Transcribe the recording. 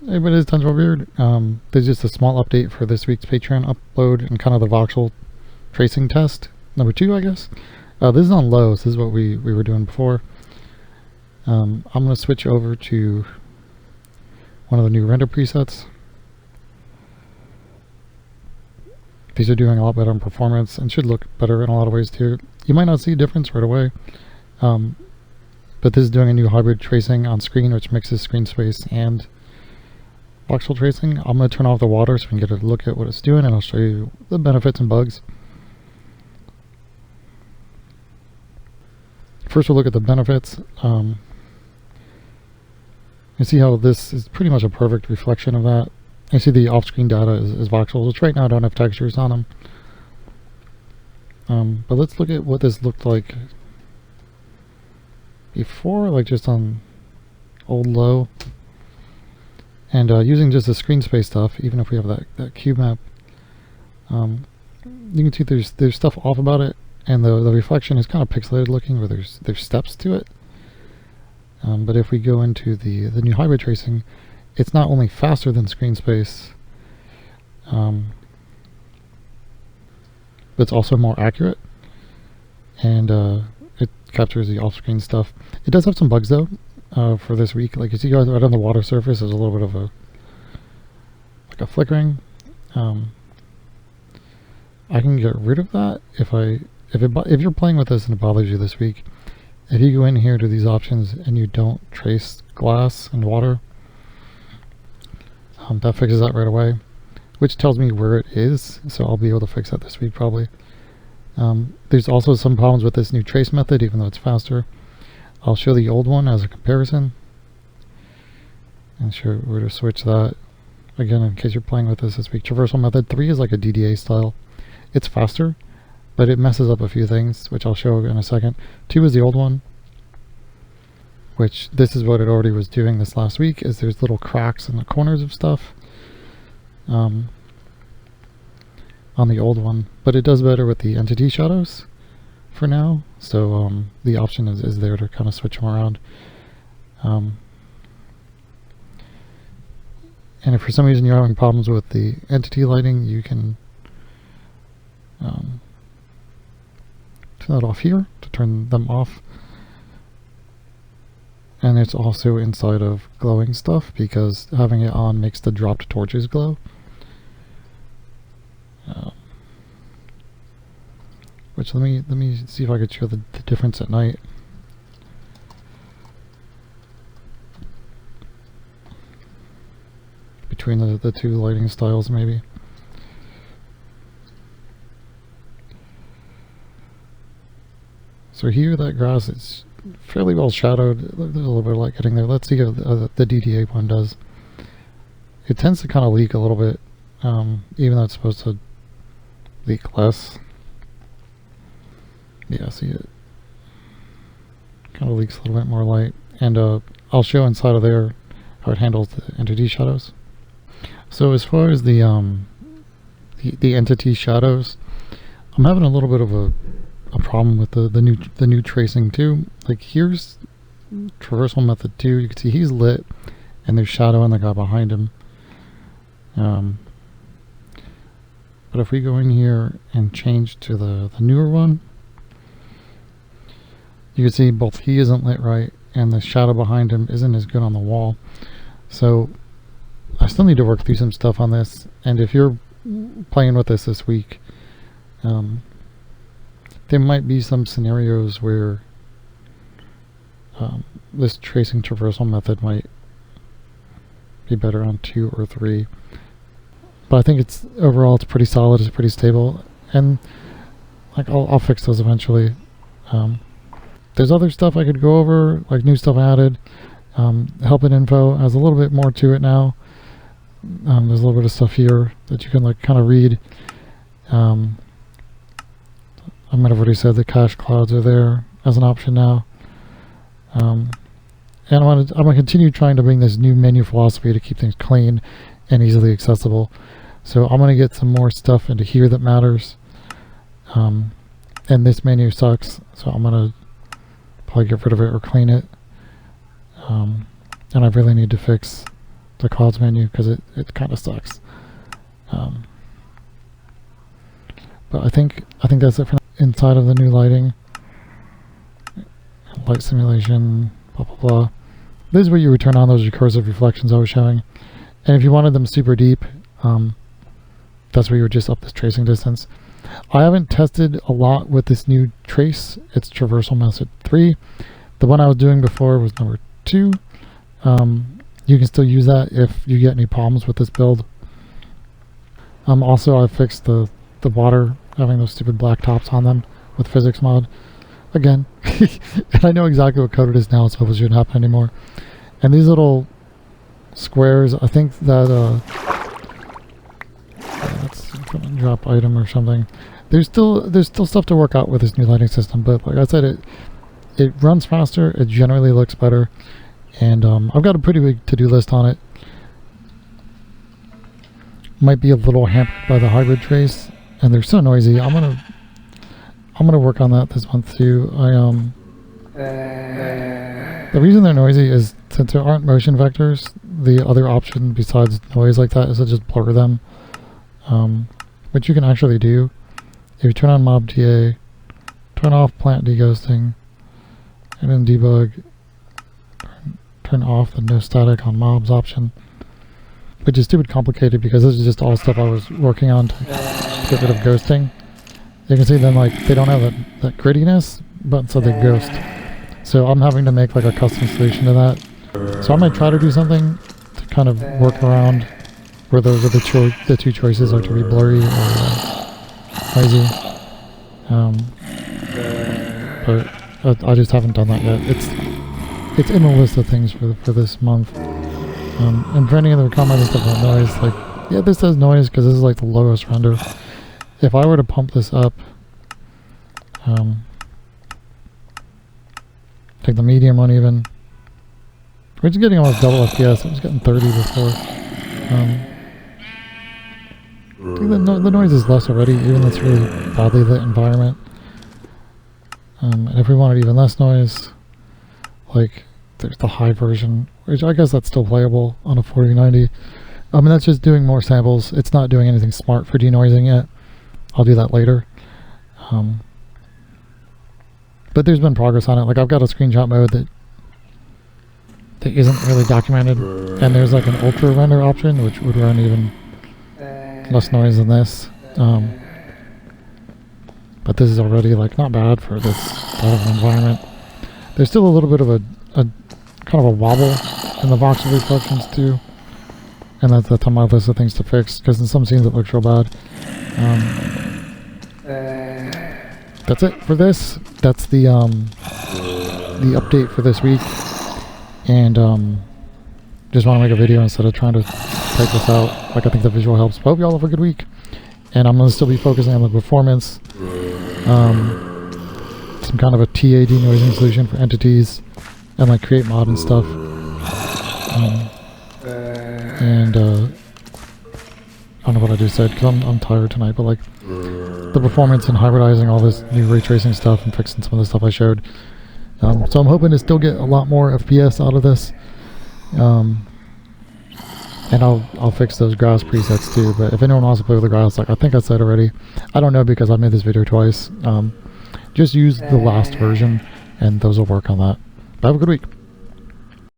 Hey, but it's Tons Beard. There's just a small update for this week's Patreon upload and kind of the voxel tracing test. Number 2, I guess. This is on low, so this is what we were doing before. I'm going to switch over to one of the new render presets. These are doing a lot better on performance and should look better in a lot of ways too. You might not see a difference right away, but this is doing a new hybrid tracing on screen, which mixes screen space and voxel tracing. I'm going to turn off the water so we can get a look at what it's doing, and I'll show you the benefits and bugs. First we'll look at the benefits. You see how this is pretty much a perfect reflection of that. You see the off-screen data is voxels, which right now don't have textures on them. But let's look at what this looked like before, like just on old low. And using just the screen space stuff, even if we have that cube map, you can see there's stuff off about it, and the reflection is kind of pixelated looking, where there's steps to it. But if we go into the new hybrid tracing, it's not only faster than screen space, but it's also more accurate, and it captures the off-screen stuff. It does have some bugs though. For this week, like you see right on the water surface, there's a little bit of a flickering. I can get rid of that if you're playing with this and it bothers you this week. If you go in here to these options and you don't trace glass and water, that fixes that right away, which tells me where it is, so I'll be able to fix that this week probably. There's also some problems with this new trace method, even though it's faster. I'll show the old one as a comparison and show where to switch that. Again, in case you're playing with this week, traversal method 3 is like a DDA style. It's faster, but it messes up a few things, which I'll show in a second. 2 is the old one, which this is what it already was doing this last week, is there's little cracks in the corners of stuff on the old one, but it does better with the entity shadows for now, so the option is there to kind of switch them around. And if for some reason you're having problems with the entity lighting, you can turn that off here to turn them off. And it's also inside of glowing stuff, because having it on makes the dropped torches glow. Which let me see if I could show the difference at night. Between the two lighting styles, maybe. So here, that grass is fairly well shadowed. There's a little bit of light getting there. Let's see how the DDA one does. It tends to kind of leak a little bit, even though it's supposed to leak less. Yeah, see it kind of leaks a little bit more light, and I'll show inside of there how it handles the entity shadows. So as far as the entity shadows, I'm having a little bit of a problem with the new tracing too. Like here's traversal method 2. You can see he's lit, and there's shadow on the guy behind him. But if we go in here and change to the newer one, you can see both he isn't lit right, and the shadow behind him isn't as good on the wall. So I still need to work through some stuff on this, and if you're playing with this week, there might be some scenarios where this tracing traversal method might be better on 2 or 3. But I think it's overall it's pretty solid, it's pretty stable, and like I'll fix those eventually. There's other stuff I could go over, like new stuff added. Help and info has a little bit more to it now. There's a little bit of stuff here that you can like kind of read. I might have already said the cache clouds are there as an option now. And I'm gonna continue trying to bring this new menu philosophy to keep things clean and easily accessible. So I'm gonna get some more stuff into here that matters. And this menu sucks, so I'm gonna probably get rid of it or clean it. And I really need to fix the clouds menu because it kind of sucks. But I think that's it for inside of the new lighting. Light simulation, blah blah blah. This is where you would turn on those recursive reflections I was showing. And if you wanted them super deep, that's where you would just up this tracing distance. I haven't tested a lot with this new trace. It's traversal method 3. The one I was doing before was number 2. You can still use that if you get any problems with this build. Also, I fixed the water having those stupid black tops on them with physics mod. Again, and I know exactly what code it is now, so it shouldn't happen anymore. And these little squares, I think that that's from a drop item or something. There's still stuff to work out with this new lighting system, but like I said, it runs faster, it generally looks better, and I've got a pretty big to-do list on it. Might be a little hampered by the hybrid trace, and they're so noisy. I'm gonna work on that this month too. The reason they're noisy is since there aren't motion vectors, the other option besides noise like that is to just blur them, which you can actually do. If you turn on MobTA, turn off plant deghosting, and then debug, turn off the no static on mobs option, which is stupid complicated because this is just all stuff I was working on to get rid of ghosting. You can see then like they don't have that grittiness, but so they ghost. So I'm having to make like a custom solution to that. So I might try to do something to kind of work around where those are the two choices are to be blurry or noisy. But I just haven't done that yet. It's in the list of things for this month. And for any of the comments and stuff about noise, like, yeah, this says noise because this is like the lowest render. If I were to pump this up, take the medium one even, we're just getting almost double FPS. I was getting 30 before. I think the noise is less already, even in this really badly lit environment. And if we wanted even less noise, like there's the high version, which I guess that's still playable on a 4090. I mean, that's just doing more samples. It's not doing anything smart for denoising yet. I'll do that later. But there's been progress on it. Like I've got a screenshot mode that isn't really documented, and there's like an ultra render option which would run even less noise than this. But this is already like not bad for this type of environment. There's still a little bit of a kind of a wobble in the voxel reflections too, and that's on my list of things to fix because in some scenes it looks real bad. That's it for this. That's the update for this week, and just want to make a video instead of trying to type this out. Like I think the visual helps. Hope y'all have a good week, and I'm gonna still be focusing on the performance. Some kind of a TA denoising solution for entities, and like create mod and stuff. I don't know what I just said because I'm tired tonight, but like the performance and hybridizing all this new ray tracing stuff and fixing some of the stuff I showed. So I'm hoping to still get a lot more FPS out of this. And I'll fix those grass presets too, but if anyone wants to play with the grass, like I think I said already, I don't know because I've made this video twice. Just use the last version and those will work on that. But have a good week.